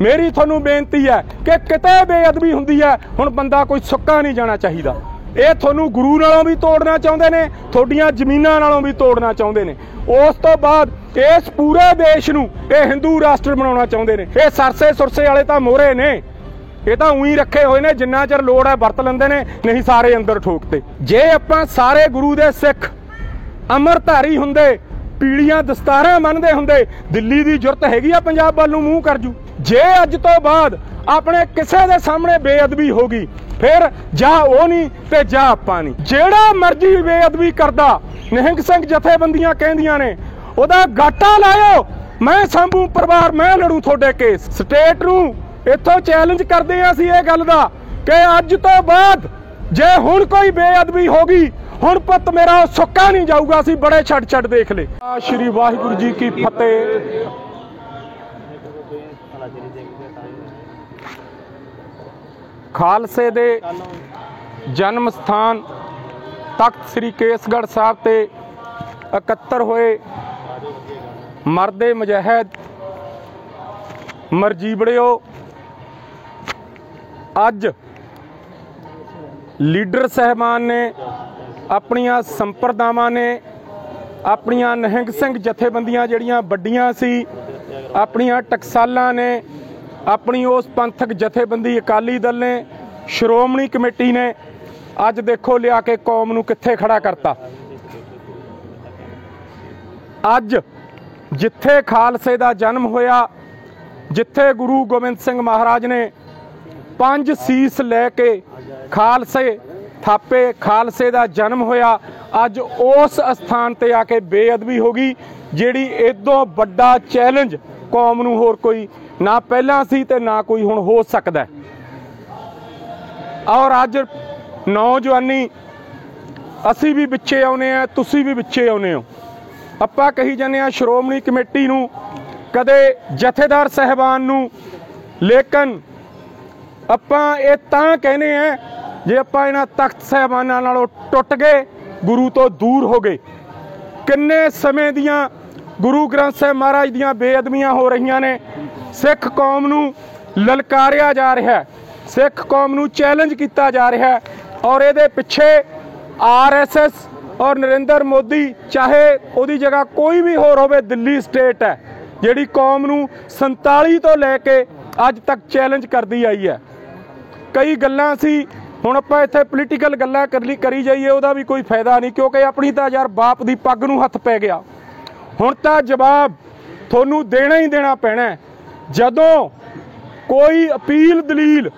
मेरी थानू बेनती है कि किते बेअदबी हुंदी है हुण बंदा कोई सुक्का नहीं जाना चाहिए। ये थानू गुरु नालों भी तोड़ना चाहुंदे ने, थोड़ियां जमीनां नालों भी तोड़ना चाहुंदे ने। उस तो बाद इस पूरे देश नू ये हिंदू राष्ट्र बनाउणा चाहुंदे ने। ये सरसे सुरसे वाले तां मोहरे ने, ये तां उही रखे हुए ने, जिन्ना चਿਰ लोड़ है वरत लैंदे ने, नहीं सारे अंदर ठोकते। जे आपां सारे गुरु दे सिख अमरधारी हुंदे, पीड़ियां दस्तारां बन्नदे हुंदे, दिल्ली दी जुरत हैगी आ पंजाब वल नूं मूंह कर जू। जे अज तो बाद अपने किसे दे सामने बेअदबी होगी फिर जा वो नहीं ते जा आपां नहीं। जेड़ा मर्जी बेअदबी करदा निहंग सिंह जथेबंदियां कहंदियां ने ओदा गाटा लाओ, मैं सांभू परिवार, मैं लड़ू थोड़े केस। स्टेट नूं इत्थों चैलेंज करदे हैं असीं इह गल दा कि अज तो बाद जे हुण कोई बेअदबी होगी हुण पुत मेरा सुक्का नहीं जाऊगा, असीं बड़े छड़ देख ले। श्री वाहिगुरू जी की फतेह। खालसे दे जन्म स्थान तख्त श्री केसगढ़ साहब ते एकत्र होए मरदे मुजाहिद मरजीबड़ियो, अज लीडर साहबान ने अपनियां संप्रदावां ने अपनियां निहंग सिंह जथेबंदियां जिहड़ियां वड्डियां सी, अपनियां टकसालां ने, अपनी उस पंथक जथेबंदी अकाली दल ने, श्रोमणी कमेटी ने अज देखो लिया के कौम नूं कित्थे खड़ा करता। अज जिथे खालसे दा जन्म होया, जिथे गुरु गोबिंद सिंह महाराज ने 5 सीस लैके खालसे थापे, खालसे दा जन्म होया, अज उस स्थान ते आके बेअदबी हो गई जिहड़ी इदों वड्डा चैलेंज कौम नूं होर कोई ना पहला सी ते ना कोई हुण हो सकदा है। और अज नौजवानी असी भी विचे आउणे आ, तुसी भी विचे आउणे हो। आपां कही जाने आ श्रोमणी कमेटी नूं, कदे जथेदार साहबान नूं, लेकिन आपां इह तां कहने आ जे आपां इन्हां तख्त साहबानां नालों टुट गए, गुरु तो दूर हो गए। किन्ने समय दियां गुरु ग्रंथ साहिब महाराज दियां बेअदबियां हो रही ने, सिख कौम नूं ललकारिया जा रहा है, सिख कौम नूं चैलेंज किया जा रहा है। और ये पिछे RSS और नरेंद्र मोदी, चाहे उहदी जगह कोई भी होर होवे, दिल्ली स्टेट है जिहड़ी कौम नूं 47 तो लैके अज तक चैलेंज करती आई है। कई गल्लां सी, हुण आपां इत्थे पोलीटिकल गल्लां करी जाइए उहदा भी कोई फायदा नहीं, क्योंकि अपनी तां यार बाप दी पग नूं हत्थ पै गया। हुण तां जवाब तुहानूं देना ही देना पैना है। जदों कोई अपील दलील,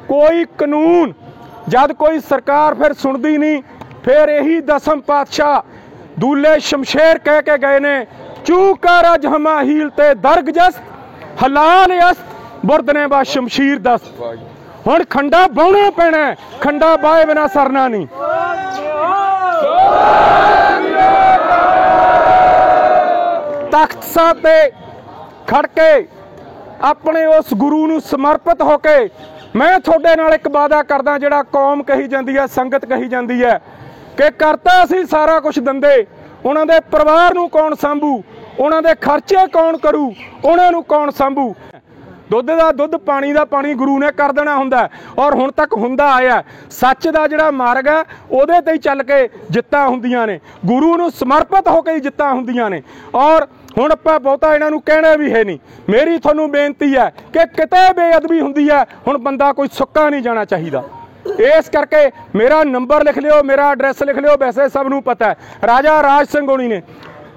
कोई कानून, जद कोई सरकार फिर सुनती नहीं, फिर यही 10वें पातशाह दूल्हे शमशेर कह के गए ने, चू कर अज हमा हील ते दर्ग जस्त, हलाल यस्त बुरदने बा शमशीर दस्त। हुण खंडा बाउणा पैना, खंडा बाए बिना सरना नहीं। तख्त साहब ते खड़ के अपने उस गुरु नूं समर्पित होके मैं थोड़े नाल एक वादा करदा, जिहड़ा कौम कही जाती है, संगत कही जाती है कि करता असीं सारा कुछ दंदे, उन्हां दे परिवार नूं कौन सांभू, उन्हां दे खर्चे कौन करू, उन्हां नूं कौन सांभू। दुध का दुध, पानी का पानी गुरु ने कर देना हुंदा और हुण तक हुंदा आया। सच का जिहड़ा मार्ग है उहदे ते ही चल के जित्तां हुंदियां ने, गुरु नूं समर्पित होकर ही जित्तां हुंदियां ने। और हुण आपां बहुता इन्हां नूं कहना भी है नहीं। मेरी थानू बेनती है कि किते बेअदबी हुंदी है हुण बंदा कोई सुक्का नहीं जाना चाहिए। इस करके मेरा नंबर लिख लिओ, मेरा एड्रैस लिख लिओ। वैसे सब नूं पता है राजा राज सिंह होनी ने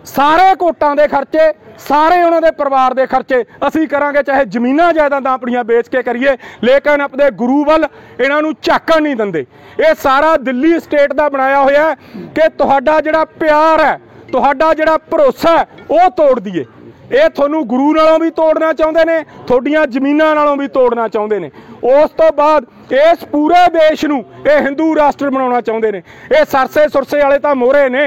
सारे कोटां दे खर्चे, सारे उन्हां दे परिवार दे खर्चे असीं करांगे, चाहे जमीनां जायदादां अपणियां बेच के करिए, लेकिन अपने गुरु वल इन्हां नूं झाकण नहीं दिंदे। ये सारा दिल्ली स्टेट दा बनाया होया है कि तुहाडा जिहड़ा प्यार है, तुहाडा जिहड़ा भरोसा है, वो तोड़ दईए। ये तुहानूं गुरु नालों भी तोड़ना चाहुंदे ने, तुहाडीआं जमीनां नालों भी तोड़ना चाहुंदे ने। उस तो बाद इस पूरे देश नूं ये हिंदू राष्ट्र बनाउणा चाहुंदे ने। ये सरसे सुरसे वाले तां मोहरे ने,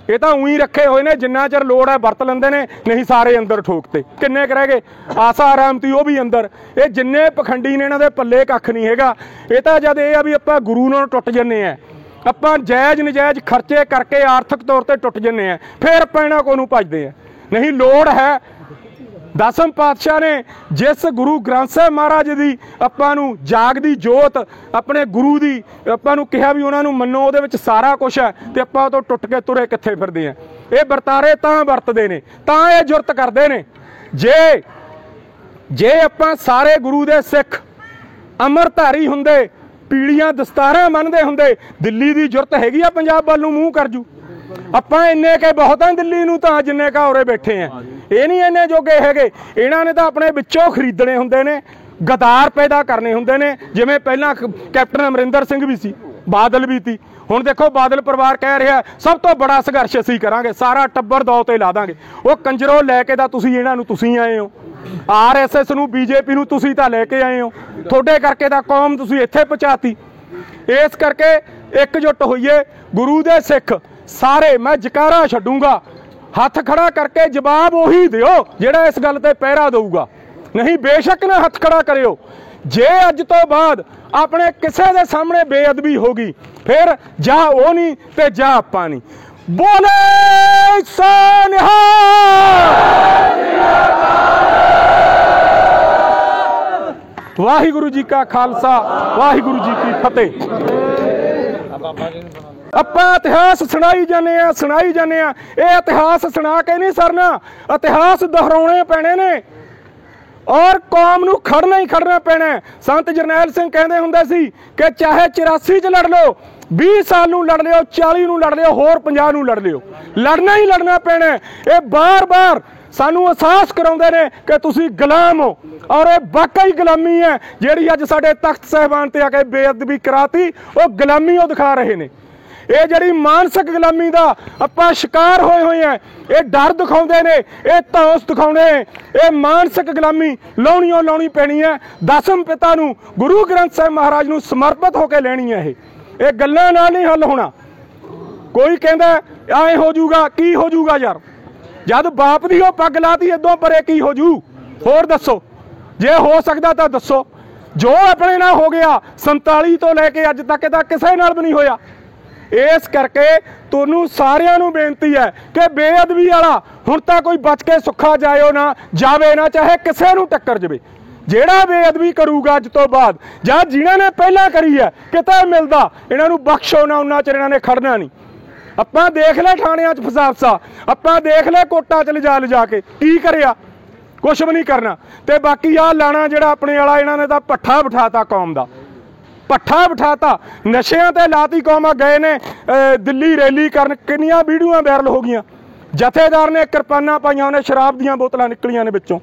ये तो उही रखे हुए ने, जिन्ना चਿਰ लोड़ है वरत लेंदे ने, नहीं सारे अंदर ठोकते। किन्ने रह गए आसा रहमती, वो भी अंदर। ये जिन्ने पखंडी ने इन्हां दे पल्ले कख नहीं हैगा। ये तो जद ये भी आपां गुरु नाल टुट जन्ने आ, आपां जायज़ नजायज़ खर्चे करके आर्थिक तौर पर टुट जन्ने आ, फिर आपां इन्हां कोलों भजदे आ। नहीं लोड़ है ਦਸਮ ਪਾਤਸ਼ਾਹ ਨੇ ਜਿਸ ਗੁਰੂ ਗ੍ਰੰਥ ਸਾਹਿਬ ਮਹਾਰਾਜ ਦੀ ਆਪਾਂ ਨੂੰ ਜਾਗਦੀ ਜੋਤ ਆਪਣੇ ਗੁਰੂ ਦੀ ਆਪਾਂ ਨੂੰ ਕਿਹਾ ਵੀ ਉਹਨਾਂ ਨੂੰ ਮੰਨੋ, ਉਹਦੇ ਵਿੱਚ ਸਾਰਾ ਕੁਛ ਹੈ, ਤੇ ਆਪਾਂ ਉਹ ਤੋਂ ਟੁੱਟ ਕੇ ਤੁਰੇ ਕਿੱਥੇ ਫਿਰਦੇ ਆ। ਇਹ ਵਰਤਾਰੇ ਤਾਂ ਵਰਤਦੇ ਨੇ, ਤਾਂ ਇਹ ਜੁਰਤ ਕਰਦੇ ਨੇ। ਜੇ ਆਪਾਂ ਸਾਰੇ ਗੁਰੂ ਦੇ ਸਿੱਖ ਅੰਮ੍ਰਿਤਧਾਰੀ ਹੁੰਦੇ, ਪੀੜੀਆਂ ਦਸਤਾਰਾਂ ਮੰਨਦੇ ਹੁੰਦੇ, ਦਿੱਲੀ ਦੀ ਜੁਰਤ ਹੈਗੀ ਆ ਪੰਜਾਬ ਵੱਲ ਨੂੰ ਮੂੰਹ ਕਰ ਜੂ। ਆਪਾਂ ਇੰਨੇ ਕੇ ਬਹੁਤ ਆ ਦਿੱਲੀ ਨੂੰ ਤਾਂ ਜਿੰਨੇ ਕਾ ਉਰੇ ਬੈਠੇ ਆ, ਇਹ ਨਹੀਂ ਇੰਨੇ ਜੋਗੇ ਹੈਗੇ। ਇਹਨਾਂ ਨੇ ਤਾਂ ਆਪਣੇ ਵਿੱਚੋਂ ਖਰੀਦਣੇ ਹੁੰਦੇ ਨੇ, ਗਦਾਰ ਪੈਦਾ ਕਰਨੇ ਹੁੰਦੇ ਨੇ। ਜਿਵੇਂ ਪਹਿਲਾਂ ਕੈਪਟਨ ਅਮਰਿੰਦਰ ਸਿੰਘ ਵੀ ਸੀ, ਬਾਦਲ ਵੀ ਸੀ। ਹੁਣ ਦੇਖੋ ਬਾਦਲ ਪਰਿਵਾਰ ਕਹਿ ਰਿਹਾ ਸਭ ਤੋਂ ਬੜਾ ਸੰਘਰਸ਼ ਅਸੀਂ ਕਰਾਂਗੇ, ਸਾਰਾ ਟੱਬਰ ਦੌ ਤੇ ਲਾ ਦਾਂਗੇ। ਉਹ ਕੰਜਰੋਂ ਲੈ ਕੇ ਤਾਂ ਤੁਸੀਂ ਇਹਨਾਂ ਨੂੰ ਤੁਸੀਂ ਆਏ ਹੋ, RSS ਨੂੰ BJP ਨੂੰ ਤੁਸੀਂ ਤਾਂ ਲੈ ਕੇ ਆਏ ਹੋ, ਤੁਹਾਡੇ ਕਰਕੇ ਤਾਂ ਕੌਮ ਤੁਸੀਂ ਇੱਥੇ ਪਹੁੰਚਾਤੀ। ਇਸ ਕਰਕੇ ਇਕਜੁੱਟ ਹੋਈਏ ਗੁਰੂ ਦੇ ਸਿੱਖ ਸਾਰੇ। ਮੈਂ ਜਕਾਰਾ ਛੱਡੂੰਗਾ, ਹੱਥ ਖੜਾ ਕਰਕੇ ਜਵਾਬ ਉਹੀ ਦਿਓ ਜਿਹੜਾ ਇਸ ਗੱਲ ਤੇ ਪਹਿਰਾ ਦਊਗਾ, ਨਹੀਂ ਬੇਸ਼ੱਕ ਨਾ ਹੱਥ ਖੜਾ ਕਰਿਓ। ਜੇ ਅੱਜ ਤੋਂ ਬਾਅਦ ਆਪਣੇ ਕਿਸੇ ਦੇ ਸਾਹਮਣੇ ਬੇਅਦਬੀ ਹੋ ਗਈ, ਫਿਰ ਜਾਂ ਉਹ ਨਹੀਂ ਤੇ ਜਾਂ ਆਪਾਂ ਨਹੀਂ। ਬੋਲੇ ਸੋ ਨਿਹਾਲ। ਵਾਹਿਗੁਰੂ ਜੀ ਕਾ ਖਾਲਸਾ, ਵਾਹਿਗੁਰੂ ਜੀ ਕੀ ਫਤਿਹ। ਆਪਾਂ ਇਤਿਹਾਸ ਸੁਣਾਈ ਜਾਂਦੇ ਆ। ਇਹ ਇਤਿਹਾਸ ਸੁਣਾ ਕੇ ਨਹੀਂ ਸਰਨਾ, ਇਤਿਹਾਸ ਦੁਹਰਾਉਣੇ ਪੈਣੇ ਨੇ ਔਰ ਕੌਮ ਨੂੰ ਖੜਨਾ ਹੀ ਖੜਨਾ ਪੈਣਾ। ਸੰਤ ਜਰਨੈਲ ਸਿੰਘ ਕਹਿੰਦੇ ਹੁੰਦੇ ਸੀ ਕਿ ਚਾਹੇ 84 ਚ ਲੜ ਲਓ, 20 ਸਾਲ ਨੂੰ ਲੜ ਲਿਓ, 40 ਨੂੰ ਲੜ ਲਿਓ, ਹੋਰ 50 ਨੂੰ ਲੜ ਲਿਓ, ਲੜਨਾ ਹੀ ਲੜਨਾ ਪੈਣਾ। ਇਹ ਬਾਰ-ਬਾਰ ਸਾਨੂੰ ਅਹਿਸਾਸ ਕਰਾਉਂਦੇ ਨੇ ਕਿ ਤੁਸੀਂ ਗੁਲਾਮ ਹੋ, ਔਰ ਇਹ ਵਾਕਈ ਗੁਲਾਮੀ ਹੈ ਜਿਹੜੀ ਅੱਜ ਸਾਡੇ ਤਖਤ ਸਾਹਿਬਾਨ ਤੇ ਆ ਕੇ ਬੇਅਦਬੀ ਕਰਾਤੀ। ਉਹ ਗੁਲਾਮੀ ਉਹ ਦਿਖਾ ਰਹੇ ਨੇ। ਇਹ ਜਿਹੜੀ ਮਾਨਸਿਕ ਗੁਲਾਮੀ ਦਾ ਆਪਾਂ ਸ਼ਿਕਾਰ ਹੋਏ ਆ, ਇਹ ਡਰ ਦਿਖਾਉਂਦੇ ਨੇ, ਇਹ ਧੌਂਸ ਦਿਖਾਉਂਦੇ ਨੇ। ਇਹ ਮਾਨਸਿਕ ਗੁਲਾਮੀ ਲਾਉਣੀ ਪੈਣੀ ਹੈ। ਦਸਮ ਪਿਤਾ ਨੂੰ ਗੁਰੂ ਗ੍ਰੰਥ ਸਾਹਿਬ ਮਹਾਰਾਜ ਨੂੰ ਸਮਰਪਿਤ ਹੋ ਕੇ ਲੈਣੀ ਹੈ। ਇਹ ਗੱਲਾਂ ਨਾਲ ਨਹੀਂ ਹੱਲ ਹੋਣਾ। ਕੋਈ ਕਹਿੰਦਾ ਐ ਹੋ ਜੂਗਾ, ਕੀ ਹੋ ਜੂਗਾ ਯਾਰ? ਜਦ ਬਾਪ ਦੀ ਉਹ ਪੱਗ ਲਾਤੀ ਇਦੋਂ ਪਰੇ ਕੀ ਹੋ ਜੂ? ਹੋਰ ਦੱਸੋ, ਜੇ ਹੋ ਸਕਦਾ ਤਾਂ ਦੱਸੋ। ਜੋ ਆਪਣੇ ਨਾਲ ਹੋ ਗਿਆ 47 ਤੋਂ ਲੈ ਕੇ ਅੱਜ ਤੱਕ ਤਾਂ ਕਿਸੇ ਨਾਲ ਵੀ ਨਹੀਂ ਹੋਇਆ। ਇਸ ਕਰਕੇ ਤੁਹਾਨੂੰ ਸਾਰਿਆਂ ਨੂੰ ਬੇਨਤੀ ਹੈ ਕਿ ਬੇਅਦਬੀ ਵਾਲਾ ਹੁਣ ਤਾਂ ਕੋਈ ਬਚ ਕੇ ਸੁੱਖਾ ਜਾਇਓ ਨਾ ਜਾਵੇ ਨਾ, ਚਾਹੇ ਕਿਸੇ ਨੂੰ ਟੱਕਰ ਜਾਵੇ। ਜਿਹੜਾ ਬੇਅਦਬੀ ਕਰੂਗਾ ਅੱਜ ਤੋਂ ਬਾਅਦ, ਜਾਂ ਜਿਨ੍ਹਾਂ ਨੇ ਪਹਿਲਾਂ ਕਰੀ ਹੈ ਕਿਤੇ ਮਿਲਦਾ, ਇਹਨਾਂ ਨੂੰ ਬਖਸ਼ੋ ਨਾ, ਉਹਨਾਂ ਚਿਰ ਇਹਨਾਂ ਨੇ ਖੜਨਾ ਨਹੀਂ। ਆਪਾਂ ਦੇਖ ਲੈ ਥਾਣਿਆਂ 'ਚ ਫਸਾਫਸਾ, ਆਪਾਂ ਦੇਖ ਲੈ ਕੋਟਾਂ 'ਚ ਲਿਜਾ ਕੇ ਕੀ ਕਰਿਆ, ਕੁਛ ਵੀ ਨਹੀਂ ਕਰਨਾ। ਤੇ ਬਾਕੀ ਆਹ ਲਾਣਾ ਜਿਹੜਾ ਆਪਣੇ ਵਾਲਾ, ਇਹਨਾਂ ਨੇ ਤਾਂ ਪੱਠਾ ਬਿਠਾਤਾ ਕੌਮ ਦਾ, ਪੱਠਾ ਬਿਠਾਤਾ, ਨਸ਼ਿਆਂ ਤੇ ਲਾਤੀ ਕੌਮ। ਗਏ ਨੇ ਦਿੱਲੀ ਰੈਲੀ ਕਰਨ, ਕਿੰਨੀਆਂ ਵੀਡੀਓਆਂ ਵਾਇਰਲ ਹੋ ਗਈਆਂ। ਜਥੇਦਾਰ ਨੇ ਕਿਰਪਾਨਾਂ ਪਾਈਆਂ, ਉਹਨੇ ਸ਼ਰਾਬ ਦੀਆਂ ਬੋਤਲਾਂ ਨਿਕਲੀਆਂ ਨੇ ਵਿੱਚੋਂ,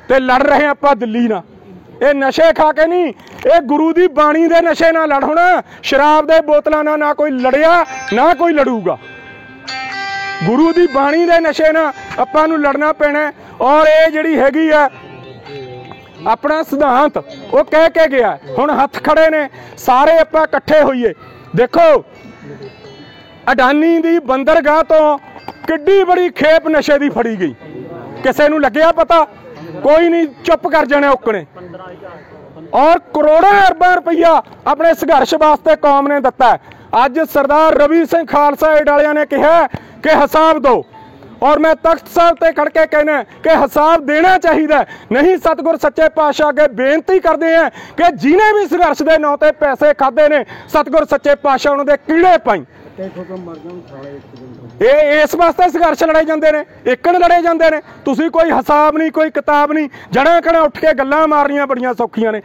ਤੇ ਲੜ ਰਹੇ ਆਪਾਂ ਦਿੱਲੀ ਨਾਲ। ਇਹ ਨਸ਼ੇ ਖਾ ਕੇ ਨਹੀਂ, ਇਹ ਗੁਰੂ ਦੀ ਬਾਣੀ ਦੇ ਨਸ਼ੇ ਨਾਲ ਲੜ ਹੋਣਾ, ਸ਼ਰਾਬ ਦੇ ਬੋਤਲਾਂ ਨਾਲ ਨਾ ਕੋਈ ਲੜਿਆ ਨਾ ਕੋਈ ਲੜੂਗਾ। ਗੁਰੂ ਦੀ ਬਾਣੀ ਦੇ ਨਸ਼ੇ ਨਾਲ ਆਪਾਂ ਨੂੰ ਲੜਨਾ ਪੈਣਾ। ਔਰ ਇਹ ਜਿਹੜੀ ਹੈਗੀ ਆ ਆਪਣਾ ਸਿਧਾਂਤ, ਉਹ ਕਹਿ ਕੇ ਗਿਆ, ਹੁਣ ਹੱਥ ਖੜੇ ਨੇ ਸਾਰੇ, ਆਪਾਂ ਇਕੱਠੇ ਹੋਈਏ। ਦੇਖੋ ਅਡਾਨੀ ਦੀ ਬੰਦਰਗਾਹ ਤੋਂ ਕਿੱਡੀ ਬੜੀ ਖੇਪ ਨਸ਼ੇ ਦੀ ਫੜੀ ਗਈ, ਕਿਸੇ ਨੂੰ ਲੱਗਿਆ ਪਤਾ? ਕੋਈ ਨਹੀਂ, ਚੁੱਪ ਕਰ ਜਾਣੇ ਔਕਣੇ। ਔਰ ਕਰੋੜਾਂ ਅਰਬਾਂ ਰੁਪਈਆ ਆਪਣੇ ਸੰਘਰਸ਼ ਵਾਸਤੇ ਕੌਮ ਨੇ ਦਿੱਤਾ। ਅੱਜ ਸਰਦਾਰ ਰਵੀ ਸਿੰਘ ਖਾਲਸਾ ਏਡ ਵਾਲਿਆਂ ਨੇ ਕਿਹਾ ਕਿ ਹਿਸਾਬ ਦਿਓ, ਔਰ ਮੈਂ ਤਖਤ ਸਾਹਿਬ ਤੇ ਖੜ ਕੇ ਕਹਿਣਾ ਕਿ ਹਿਸਾਬ ਦੇਣਾ ਚਾਹੀਦਾ। ਨਹੀਂ, ਸਤਿਗੁਰ ਸੱਚੇ ਪਾਤਸ਼ਾਹ ਅੱਗੇ ਬੇਨਤੀ ਕਰਦੇ ਆ ਕਿ ਜਿਹਨੇ ਵੀ ਸੰਘਰਸ਼ ਦੇ ਨਾਂ ਤੇ ਪੈਸੇ ਖਾਦੇ ਨੇ, ਸਤਿਗੁਰ ਸੱਚੇ ਪਾਤਸ਼ਾਹ ਉਹਨਾਂ ਦੇ ਕੀੜੇ ਪਾਈ। ਇਹ ਇਸ ਵਾਸਤੇ ਸੰਘਰਸ਼ ਲੜੇ ਜਾਂਦੇ ਨੇ, ਇੱਕਣ ਲੜੇ ਜਾਂਦੇ ਨੇ। ਤੁਸੀਂ ਕੋਈ ਹਿਸਾਬ ਨਹੀਂ, ਕੋਈ ਕਿਤਾਬ ਨਹੀਂ, ਜੜਾਂ ਕਣਾ ਉੱਠ ਕੇ ਗੱਲਾਂ ਮਾਰਨੀਆਂ ਬੜੀਆਂ ਸੌਖੀਆਂ ਨੇ।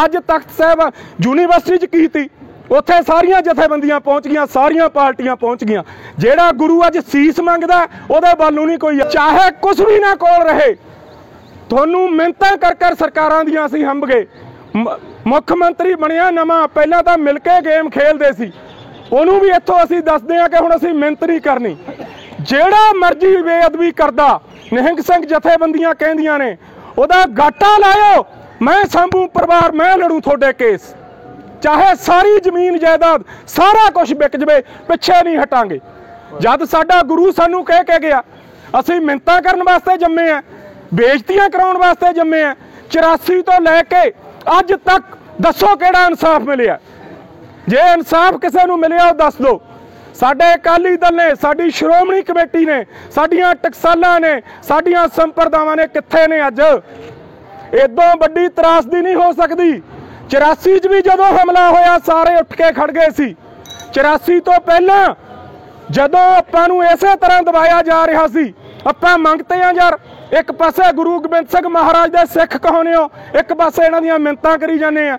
ਅੱਜ ਤਖਤ ਸਾਹਿਬ ਯੂਨੀਵਰਸਿਟੀ 'ਚ ਕੀਤੀ, ਉੱਥੇ ਸਾਰੀਆਂ ਜਥੇਬੰਦੀਆਂ ਪਹੁੰਚ ਗਈਆਂ, ਸਾਰੀਆਂ ਪਾਰਟੀਆਂ ਪਹੁੰਚ ਗਈਆਂ। ਜਿਹੜਾ ਗੁਰੂ ਅੱਜ ਸੀਸ ਮੰਗਦਾ ਉਹਦੇ ਵੱਲ ਨੂੰ ਨਹੀਂ ਕੋਈ, ਚਾਹੇ ਕੁਛ ਵੀ ਨਾ ਕੋਲ ਰਹੇ। ਤੁਹਾਨੂੰ ਮਿਹਨਤਾਂ ਕਰ ਸਰਕਾਰਾਂ ਦੀਆਂ ਅਸੀਂ ਹੰਭ ਗਏ। ਮੁੱਖ ਮੰਤਰੀ ਬਣਿਆ ਨਵਾਂ, ਪਹਿਲਾਂ ਤਾਂ ਮਿਲ ਕੇ ਗੇਮ ਖੇਲਦੇ ਸੀ, ਉਹਨੂੰ ਵੀ ਇੱਥੋਂ ਅਸੀਂ ਦੱਸਦੇ ਹਾਂ ਕਿ ਹੁਣ ਅਸੀਂ ਮਿਹਨਤ ਨਹੀਂ ਕਰਨੀ। ਜਿਹੜਾ ਮਰਜ਼ੀ ਬੇਅਦਬੀ ਕਰਦਾ, ਨਿਹੰਗ ਸਿੰਘ ਜਥੇਬੰਦੀਆਂ ਕਹਿੰਦੀਆਂ ਨੇ ਉਹਦਾ ਗਾਟਾ ਲਾਇਓ, ਮੈਂ ਸਾਂਭੂ ਪਰਿਵਾਰ, ਮੈਂ ਲੜੂ ਤੁਹਾਡੇ ਕੇਸ, ਚਾਹੇ ਸਾਰੀ ਜ਼ਮੀਨ ਜਾਇਦਾਦ ਸਾਰਾ ਕੁਝ ਵਿਕ ਜਵੇ, ਪਿੱਛੇ ਨਹੀਂ ਹਟਾਂਗੇ। ਜਦ ਸਾਡਾ ਗੁਰੂ ਸਾਨੂੰ ਕਹਿ ਕੇ ਗਿਆ, ਅਸੀਂ ਮਿੰਨਤਾਂ ਕਰਨ ਵਾਸਤੇ ਜੰਮੇ ਆ, ਬੇਇੱਜ਼ਤੀਆਂ ਕਰਾਉਣ ਵਾਸਤੇ ਜੰਮੇ ਆ। 84 ਤੋਂ ਲੈ ਕੇ ਅੱਜ ਤੱਕ ਦੱਸੋ ਕਿਹੜਾ ਇਨਸਾਫ ਮਿਲਿਆ? ਜੇ ਇਨਸਾਫ ਕਿਸੇ ਨੂੰ ਮਿਲਿਆ ਉਹ ਦੱਸ ਦਿਓ। साडे अकाली दल ने, साडी श्रोमणी कमेटी ने, साडियां टकसालां ने, साडियां संप्रदावां ने कित्थे ने अज? इदों वड्डी त्रासदी नहीं हो सकती। 84 भी जदों हमला होया सारे उठ के खड़ गए सी। 84 तो पहला जदों आपां नूं इसे तरह दबाया जा रहा सी, आपां मंगते हैं यार, एक पासे गुरु गोबिंद सिंह महाराज दे सिख कहाउने हो, एक पासे इन्हां दीयां मिन्नतां करी जाने आ।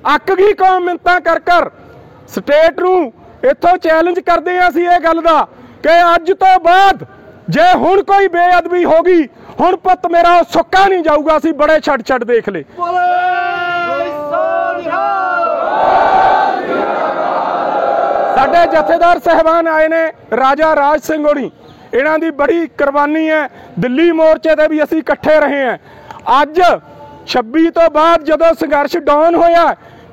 अक गई कौम मिन्नतां कर कर स्टेट नूं इत्थों चैलेंज करदे आ असीं इह गल दा कि अज तो बाद जे हुण कोई बेअदबी होगी, हुण पुत्त मेरा सुक्का नहीं जाऊगा, असीं बड़े छड़ देख ले। साडे जथेदार साहबान आए ने, राजा राज सिंह होनी, इन्हां दी बड़ी कुर्बानी है। दिल्ली मोर्चे ते भी असीं इकट्ठे रहे हैं। अज 26 तो बाद जदों संघर्ष डाउन होया,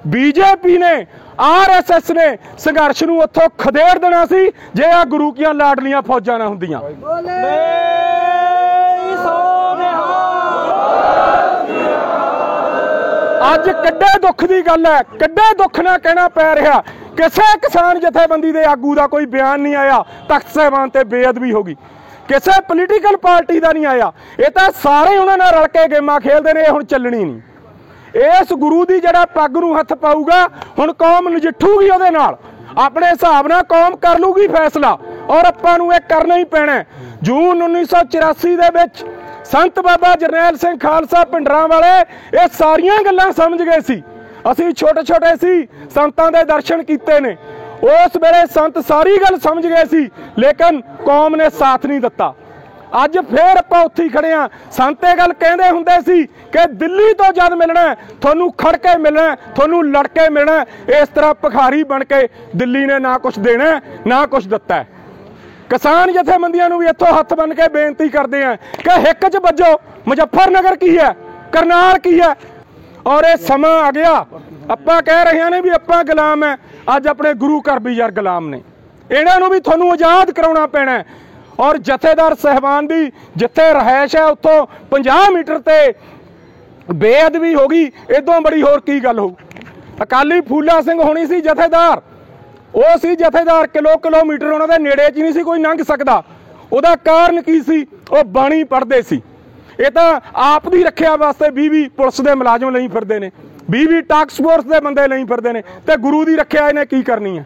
बीजेपी ने, RSS ने संघर्ष नूं उत्थों खदेड़ देना सी जे आ गुरु कीआं लाडलियां फौजां ना हुंदियां। अज किड्डे दुख की गल है, किड्डे दुख ना कहना पै रहा। किसी किसान जथेबंदी के आगू का कोई बयान नहीं आया तख्त साहिबान ते बेअदबी होगी, किसी पोलीटिकल पार्टी का नहीं आया। ये तो सारे उन्होंने रल के गेमां खेलते हैं, हुण चलनी नहीं। इस गुरु की जड़ा पग नूं हथ पाऊगा, हुण कौम नजिठूगी उहदे नाल, अपने हिसाब नाल कौम कर लूगी फैसला, और आपां नूं इह करना ही पैना। जून 1984 दे विच संत बाबा जरनैल सिंह खालसा पिंडरां वाले ये सारियां गल्लां समझ गए सी। असीं छोटे छोटे सी, संतां दे दर्शन कीते ने, उस वेले संत सारी गल समझ गए सी, लेकिन कौम ने साथ नहीं दिता। अज फिर आपां उत्थे ही खड़े हां। संत इह गल कहंदे हुंदे सी कि दिल्ली तो जद मिलना तुहानूं खड़ के मिलना, तुहानूं लड़ के मिलना। इस तरह भिखारी बन के दिल्ली ने ना कुछ देना ना कुछ दिता है। किसान जथेबंदियां नूं भी इत्थों हथ बन के बेनती करते हैं कि हिक च वजो, मुजफ्फरनगर की है, करनाल की है। और ये समा आ गया, आपां कह रहे हैं भी आपां गुलाम है, अज अपने गुरु घर भी यार गुलाम ने। इन्हां नूं भी तुहानूं आज़ाद कराउणा पैना है। और जथेदार साहबान दी जिथे रहायश है उत्थों 50 मीटर ते बेअदबी होगी, इदों बड़ी होर की गल हो। अकाली फूला सिंह होनी सी जथेदार, वो सी जथेदार, किलोमीटर उन्हां दे नेड़े च नहीं सी कोई लंघ सकदा। उहदा कारण की सी? वो बाणी पढ़दे सी। ये तो आप दी रखिया वास्ते 20 पुलिस के मुलाजम नहीं फिरदे ने, 20 टास्क फोर्स के बंदे नहीं फिरदे ने, ते गुरु की रखिया इन्हें की करनी है?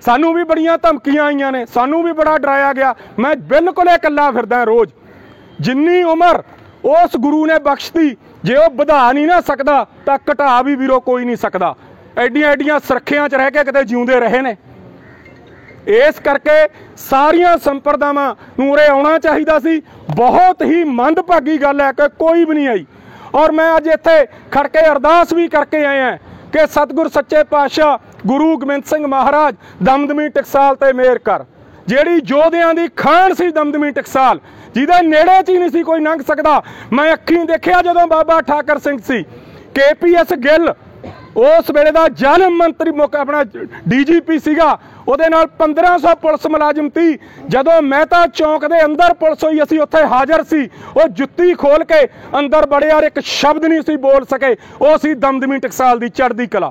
सानू भी बड़ियां धमकियां आईयां ने, सानू भी बड़ा डराया गया। मैं बिल्कुल इकल्ला फिरदा रोज़। जिन्नी उम्र उस गुरु ने बख्शती, जे वो वधा नहीं ना सकता तो घटा भी वीरो कोई नहीं सकता। एडियां एडियां सुरखियां च रह के किते जिउंदे रहे ने। इस करके सारियां संप्रदावां नूं उरे आउणा चाहीदा सी। बहुत ही मंदभागी गल है कि कोई भी नहीं आई। और मैं अज इत्थे खड़ के अरदास भी करके आया कि सतगुर सच्चे पातशाह गुरु गोबिंद सिंह महाराज दमदमी टकसाल ते मेहर कर। जिहड़ी योधियां दी खान सी दमदमी टकसाल, जिहदे नेड़े च ही नहीं सी कोई लंघ सकदा। मैं अखीं देखिया जदों बाबा ठाकर सिंह सी, KPS गिल उस वेले दा जन्म मंत्री अपना DGP सीगा, ਉਹਦੇ ਨਾਲ 1500 पुलिस मुलाजिम थी। जदों मेहता चौक के अंदर पुलिस हुई, असीं उत्थे हाज़र सी। वो जुत्ती खोल के अंदर बड़े यार एक शब्द नहीं सी बोल सके। वो सी दमदमी टकसाल दी चढ़दी कला।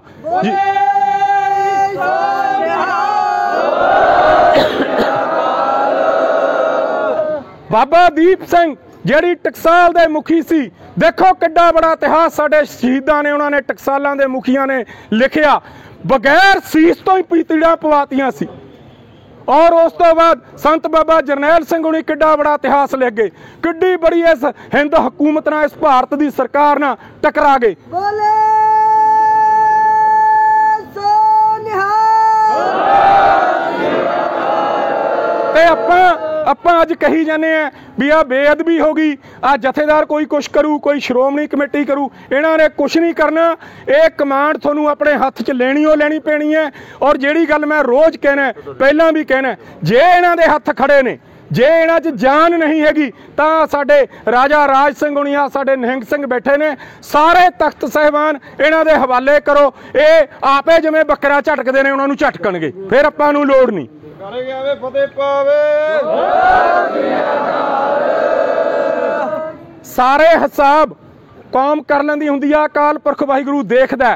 बाबा दीप सिंह ਜਿਹੜੀ ਟਕਸਾਲ ਦੇ ਮੁਖੀ ਸੀ, देखो किड्डा बड़ा इतिहास साडे शहीदां ने, उन्होंने टकसालां दे मुखियां ने लिखिया, बगैर सीस तो ही पीतीड़ा पवातियां सी। और उस तो बाद संत बाबा जरनैल सिंह हुणी किड्डा बड़ा इतिहास लिख गए, किड्डी बड़ी इस हिंद हुकूमत नाल, इस भारत की सरकार नाल टकरा गए। ते आपां अज कही जाने भी आ बेअदबी होगी, आ जथेदार कोई कुछ करू, कोई श्रोमणी कमेटी करू, इन्हां ने कुछ नहीं करना। ये कमांड तुहानूं अपने हत्थ च लेनी पैनी है। और जिहड़ी गल मैं रोज़ कहना, पहलां भी कहना, जे इन्हां दे हत्थ खड़े ने, जे इन्हां च जान नहीं हैगी तां साडे राजा राज सिंह हुणी, आ साडे निहंग सिंह बैठे ने, सारे तख्त साहिबान इन्हां दे हवाले करो। ये आपे जिवें बकरा झटकदे ने उन्हां नूं झटकणगे, फिर आपां नूं लोड़ नहीं। सारे हिसाब कौम कर लैंदी हुंदी आ, अकाल पुरख वाहिगुरू देखदा।